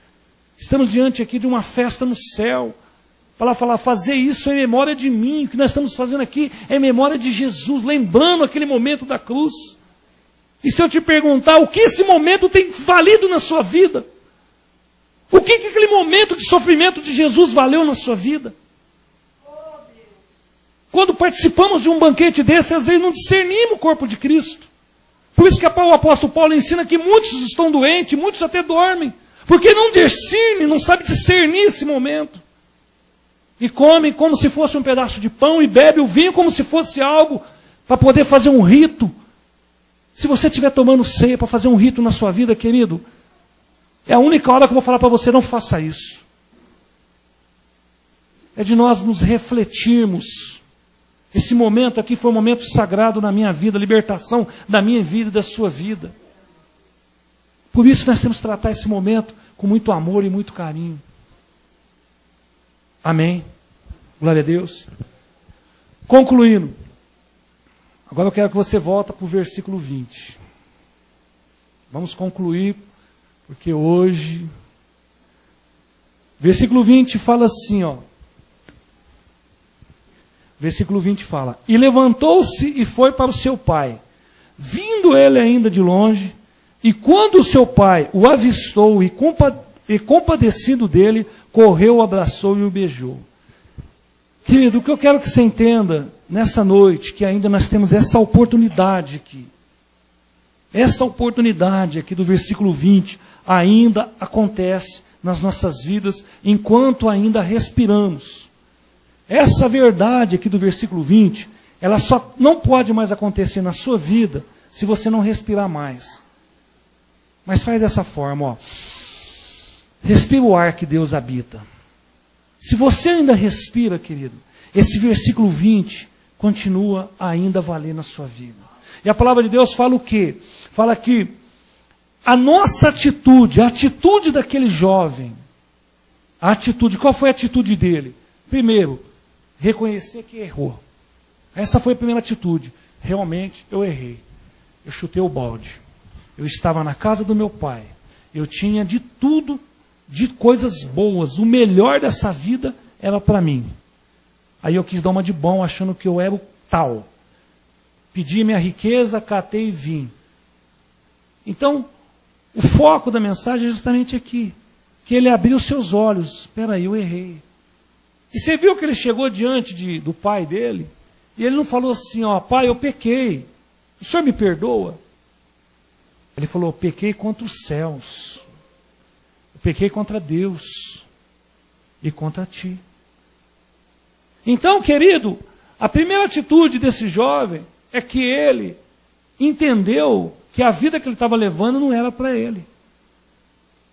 estamos diante aqui de uma festa no céu, para falar, fazer isso em memória de mim, o que nós estamos fazendo aqui é em memória de Jesus, lembrando aquele momento da cruz. E se eu te perguntar, o que esse momento tem valido na sua vida? O que aquele momento de sofrimento de Jesus valeu na sua vida? Quando participamos de um banquete desse, às vezes não discernimos o corpo de Cristo. Por isso que o apóstolo Paulo ensina que muitos estão doentes, muitos até dormem. Porque não discernem, não sabem discernir esse momento. E comem como se fosse um pedaço de pão e bebem o vinho como se fosse algo para poder fazer um rito. Se você estiver tomando ceia para fazer um rito na sua vida, querido, é a única hora que eu vou falar para você, não faça isso. É de nós nos refletirmos. Esse momento aqui foi um momento sagrado na minha vida, libertação da minha vida e da sua vida. Por isso nós temos que tratar esse momento com muito amor e muito carinho. Amém? Glória a Deus. Concluindo. Agora eu quero que você volte para o versículo 20. Vamos concluir, porque hoje... Versículo 20 fala assim, ó. Versículo 20 fala: E levantou-se e foi para o seu pai, vindo ele ainda de longe, e quando o seu pai o avistou e compadecido dele, correu, o abraçou e o beijou. Querido, o que eu quero que você entenda nessa noite, que ainda nós temos essa oportunidade aqui. Essa oportunidade aqui do versículo 20 ainda acontece nas nossas vidas enquanto ainda respiramos. Essa verdade aqui do versículo 20, ela só não pode mais acontecer na sua vida se você não respirar mais. Mas faz dessa forma, ó. Respira o ar que Deus habita. Se você ainda respira, querido, esse versículo 20 continua ainda a valer na sua vida. E a palavra de Deus fala o quê? Fala que a nossa atitude, a atitude daquele jovem, a atitude, qual foi a atitude dele? Primeiro, reconhecer que errou. Essa foi a primeira atitude. Realmente eu errei. Eu chutei o balde. Eu estava na casa do meu pai. Eu tinha de tudo, de coisas boas. O melhor dessa vida era para mim. Aí eu quis dar uma de bom, achando que eu era o tal. Pedi minha riqueza, catei e vim. Então, o foco da mensagem é justamente aqui. Que ele abriu seus olhos. Espera aí, eu errei. E você viu que ele chegou diante do pai dele, e ele não falou assim, ó, pai, eu pequei, o senhor me perdoa? Ele falou: pequei contra os céus, eu pequei contra Deus e contra ti. Então, querido, a primeira atitude desse jovem é que ele entendeu que a vida que ele estava levando não era para ele,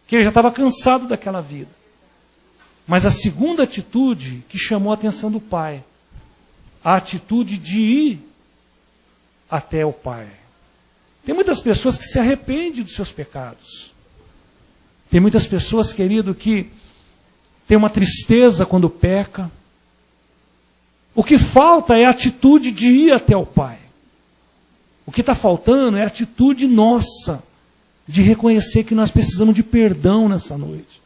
que ele já estava cansado daquela vida. Mas a segunda atitude que chamou a atenção do pai, a atitude de ir até o pai. Tem muitas pessoas que se arrependem dos seus pecados. Tem muitas pessoas, querido, que tem uma tristeza quando peca. O que falta é a atitude de ir até o pai. O que está faltando é a atitude nossa de reconhecer que nós precisamos de perdão nessa noite.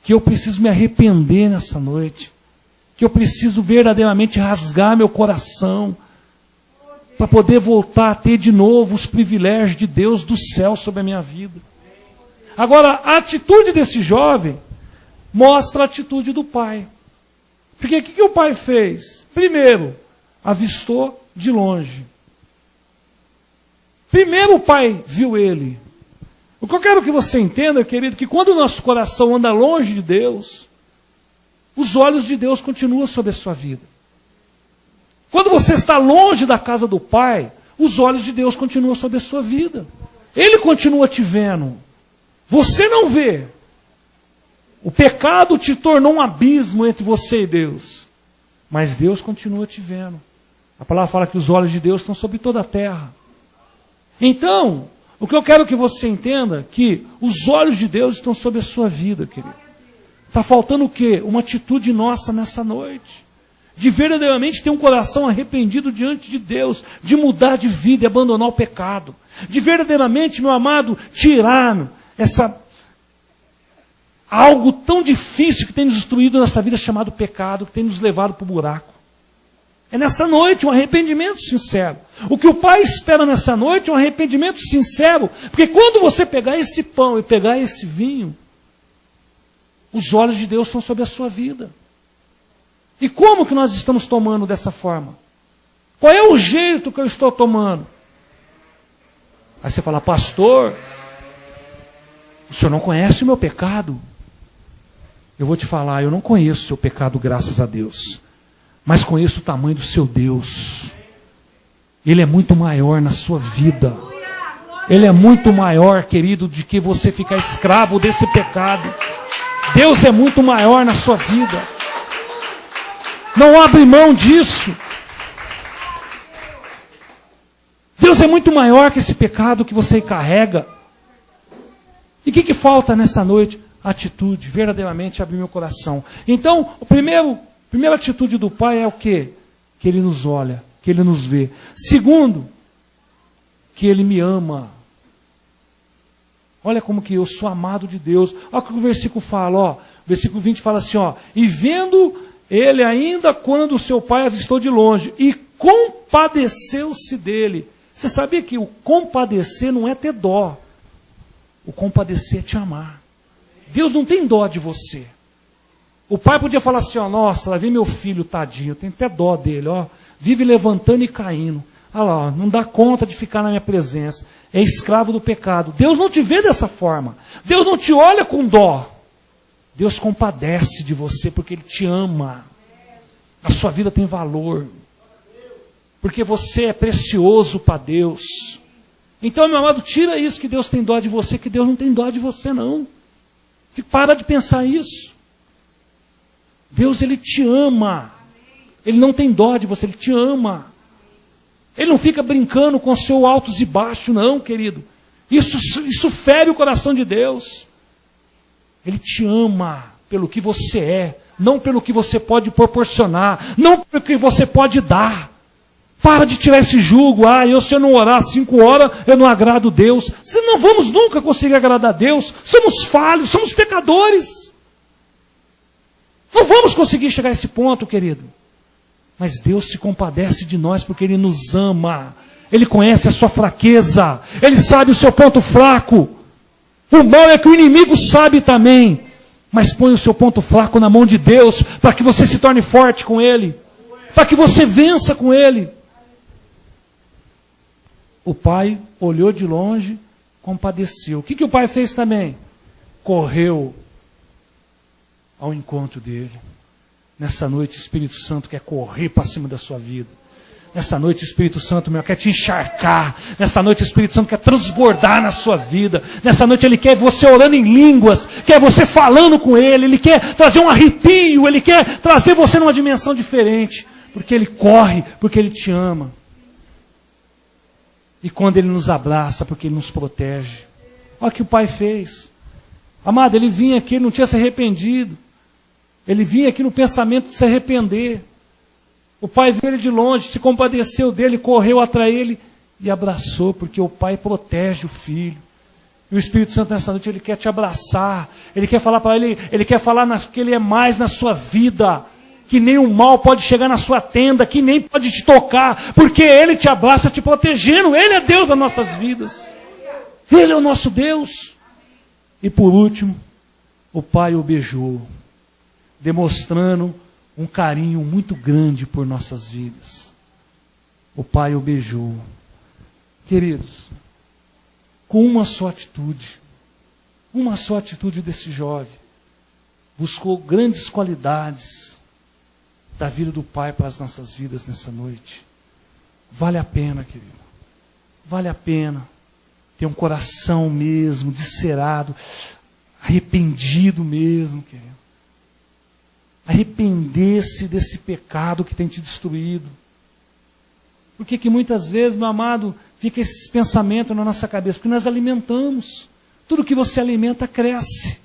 Que eu preciso me arrepender nessa noite. Que eu preciso verdadeiramente rasgar meu coração para poder voltar a ter de novo os privilégios de Deus do céu sobre a minha vida. Agora, a atitude desse jovem mostra a atitude do pai. Porque o que o pai fez? Primeiro, avistou de longe. Primeiro o pai viu ele. O que eu quero que você entenda, querido, que quando o nosso coração anda longe de Deus, os olhos de Deus continuam sobre a sua vida. Quando você está longe da casa do Pai, os olhos de Deus continuam sobre a sua vida. Ele continua te vendo. Você não vê. O pecado te tornou um abismo entre você e Deus. Mas Deus continua te vendo. A palavra fala que os olhos de Deus estão sobre toda a terra. Então, o que eu quero que você entenda é que os olhos de Deus estão sobre a sua vida, querido. Está faltando o quê? Uma atitude nossa nessa noite. De verdadeiramente ter um coração arrependido diante de Deus, de mudar de vida e abandonar o pecado. De verdadeiramente, meu amado, tirar algo tão difícil que tem nos destruído nessa vida chamado pecado, que tem nos levado para o buraco. É nessa noite um arrependimento sincero. O que o Pai espera nessa noite é um arrependimento sincero, porque quando você pegar esse pão e pegar esse vinho, os olhos de Deus estão sobre a sua vida. E como que nós estamos tomando dessa forma? Qual é o jeito que eu estou tomando? Aí você fala: pastor, o senhor não conhece o meu pecado? Eu vou te falar: eu não conheço o seu pecado, graças a Deus. Mas conheço o tamanho do seu Deus. Ele é muito maior na sua vida. Ele é muito maior, querido, de que você ficar escravo desse pecado. Deus é muito maior na sua vida. Não abre mão disso. Deus é muito maior que esse pecado que você carrega. E o que falta nessa noite? Atitude, verdadeiramente abrir meu coração. Então, a primeira atitude do Pai é o quê? Que Ele nos olha, que Ele nos vê. Segundo, que Ele me ama. Olha como que eu sou amado de Deus. Olha o que o versículo fala, ó. O versículo 20 fala assim, ó. E vendo ele ainda quando o seu pai avistou de longe, e compadeceu-se dele. Você sabia que o compadecer não é ter dó. O compadecer é te amar. Deus não tem dó de você. O pai podia falar assim, ó, nossa, lá vem meu filho, tadinho, tem até dó dele, ó. Vive levantando e caindo. Olha lá, ó, não dá conta de ficar na minha presença. É escravo do pecado. Deus não te vê dessa forma. Deus não te olha com dó. Deus compadece de você porque Ele te ama. A sua vida tem valor. Porque você é precioso para Deus. Então, meu amado, tira isso que Deus tem dó de você, que Deus não tem dó de você, não. Para de pensar isso. Deus, Ele te ama. Ele não tem dó de você, Ele te ama. Ele não fica brincando com o seu altos e baixos, não, querido. Isso fere o coração de Deus. Ele te ama pelo que você é, não pelo que você pode proporcionar, não pelo que você pode dar. Para de tirar esse jugo. Se eu não orar 5 horas, eu não agrado Deus. Não vamos nunca conseguir agradar Deus. Somos falhos, somos pecadores. Não vamos conseguir chegar a esse ponto, querido. Mas Deus se compadece de nós porque Ele nos ama. Ele conhece a sua fraqueza. Ele sabe o seu ponto fraco. O mal é que o inimigo sabe também. Mas põe o seu ponto fraco na mão de Deus para que você se torne forte com Ele. Para que você vença com Ele. O pai olhou de longe compadeceu. O que o pai fez também? Correu ao encontro dele. Nessa noite, o Espírito Santo quer correr para cima da sua vida. Nessa noite, o Espírito Santo, meu, quer te encharcar. Nessa noite, o Espírito Santo quer transbordar na sua vida. Nessa noite, ele quer você orando em línguas, quer você falando com ele, ele quer trazer um arrepio, ele quer trazer você numa dimensão diferente. Porque ele corre, porque ele te ama. E quando ele nos abraça, porque ele nos protege. Olha o que o pai fez. Amado, ele vinha aqui, ele não tinha se arrependido. Ele vinha aqui no pensamento de se arrepender. O pai viu ele de longe, se compadeceu dele, correu atrás dele e abraçou, porque o pai protege o filho. E o Espírito Santo nessa noite, ele quer te abraçar. Ele quer falar para ele quer falar que ele é mais na sua vida. Que nem o mal pode chegar na sua tenda, que nem pode te tocar, porque ele te abraça te protegendo. Ele é Deus das nossas vidas. Ele é o nosso Deus. E por último, o pai o beijou, demonstrando um carinho muito grande por nossas vidas. O pai o beijou. Queridos, com uma só atitude desse jovem, buscou grandes qualidades da vida do pai para as nossas vidas nessa noite. Vale a pena, querido. Vale a pena ter um coração mesmo, dicerado, arrependido mesmo, querido. Arrepender-se desse pecado que tem te destruído. Por que muitas vezes, meu amado, fica esses pensamentos na nossa cabeça? Porque nós alimentamos. Tudo que você alimenta cresce.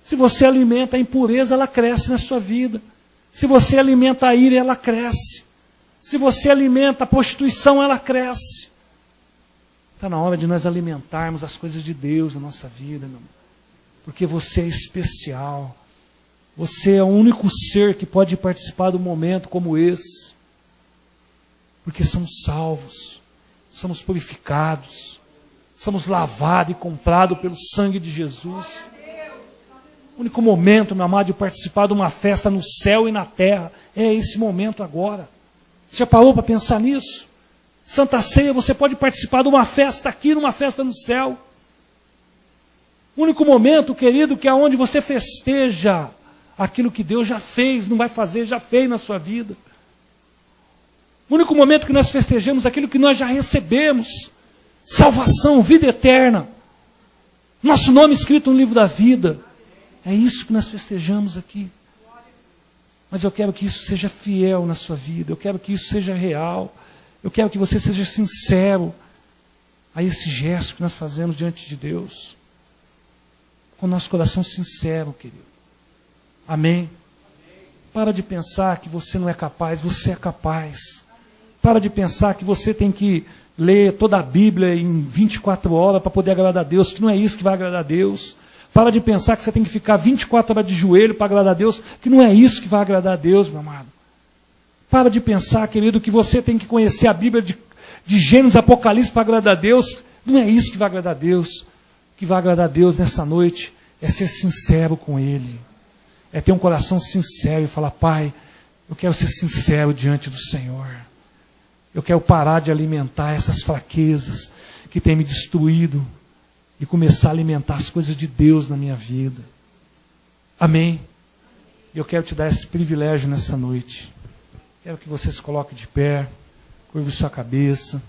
Se você alimenta a impureza, ela cresce na sua vida. Se você alimenta a ira, ela cresce. Se você alimenta a prostituição, ela cresce. Está na hora de nós alimentarmos as coisas de Deus na nossa vida, meu amor. Porque você é especial. Você é o único ser que pode participar de um momento como esse. Porque somos salvos, somos purificados, somos lavados e comprados pelo sangue de Jesus. O único momento, meu amado, de participar de uma festa no céu e na terra é esse momento agora. Você já parou para pensar nisso? Santa Ceia, você pode participar de uma festa aqui, numa festa no céu. O único momento, querido, que é onde você festeja aquilo que Deus já fez, não vai fazer, já fez na sua vida. O único momento que nós festejamos aquilo que nós já recebemos. Salvação, vida eterna. Nosso nome escrito no livro da vida. É isso que nós festejamos aqui. Mas eu quero que isso seja fiel na sua vida. Eu quero que isso seja real. Eu quero que você seja sincero a esse gesto que nós fazemos diante de Deus. Com o nosso coração sincero, querido. Amém? Para de pensar que você não é capaz. Você é capaz. Para de pensar que você tem que ler toda a Bíblia em 24 horas para poder agradar a Deus. Que não é isso que vai agradar a Deus. Para de pensar que você tem que ficar 24 horas de joelho para agradar a Deus, que não é isso que vai agradar a Deus, meu amado. Para de pensar, querido, que você tem que conhecer a Bíblia de Gênesis, Apocalipse para agradar a Deus. Não é isso que vai agradar a Deus. O que vai agradar a Deus nessa noite é ser sincero com Ele. É ter um coração sincero e falar, Pai, eu quero ser sincero diante do Senhor. Eu quero parar de alimentar essas fraquezas que têm me destruído. E começar a alimentar as coisas de Deus na minha vida. Amém? Eu quero te dar esse privilégio nessa noite. Quero que você se coloque de pé, curve sua cabeça.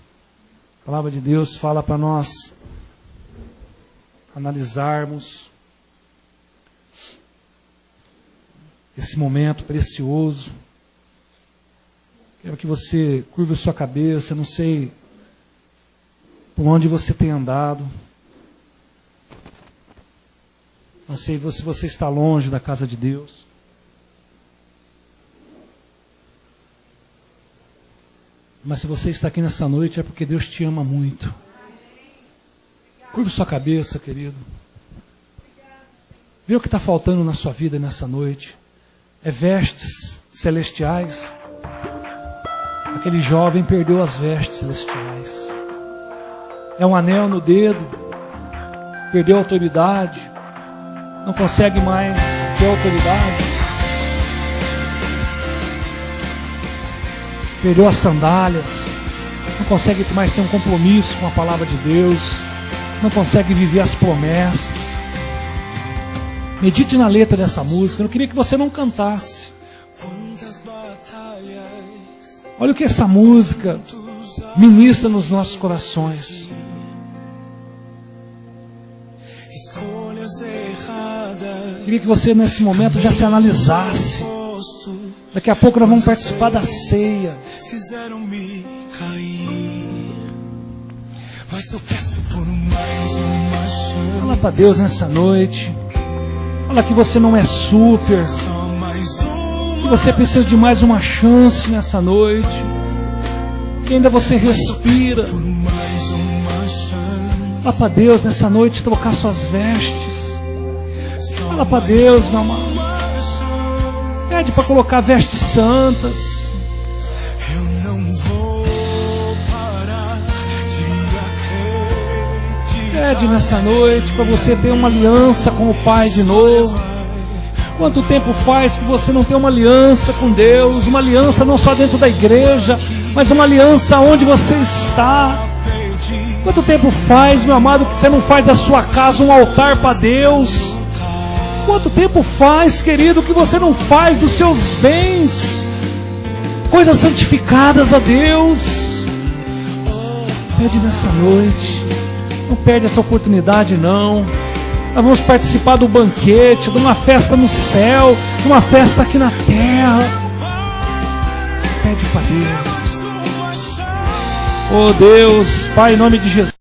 A palavra de Deus fala para nós analisarmos esse momento precioso. Quero que você curve sua cabeça. Eu não sei por onde você tem andado. Não sei se você está longe da casa de Deus. Mas se você está aqui nessa noite é porque Deus te ama muito. Curve sua cabeça, querido. Vê o que está faltando na sua vida nessa noite. É vestes celestiais. Aquele jovem perdeu as vestes celestiais. É um anel no dedo. Perdeu a autoridade. Não consegue mais ter autoridade. Perdeu as sandálias. Não consegue mais ter um compromisso com a palavra de Deus. não consegue viver as promessas. Medite na letra dessa música. Eu não queria que você não cantasse. Olha o que essa música ministra nos nossos corações. Eu queria que você nesse momento já se analisasse. Daqui a pouco nós vamos participar da ceia. Fizeram-me cair, mas eu peço por mais uma chance. Fala para Deus nessa noite. Fala que você não é super. Que você precisa de mais uma chance nessa noite. Que ainda você respira. Fala para Deus nessa noite trocar suas vestes. Fala para Deus, meu amado. Pede para colocar vestes santas. Eu não vou parar de acreditar. Pede nessa noite para você ter uma aliança com o Pai de novo. Quanto tempo faz que você não tem uma aliança com Deus? Uma aliança não só dentro da igreja, mas uma aliança onde você está. Quanto tempo faz, meu amado, que você não faz da sua casa um altar para Deus? Quanto tempo faz, querido, que você não faz dos seus bens coisas santificadas a Deus? Pede nessa noite. Não perde essa oportunidade, não. Nós vamos participar do banquete, de uma festa no céu, de uma festa aqui na terra. Pede para Deus. Oh Deus, Pai, em nome de Jesus.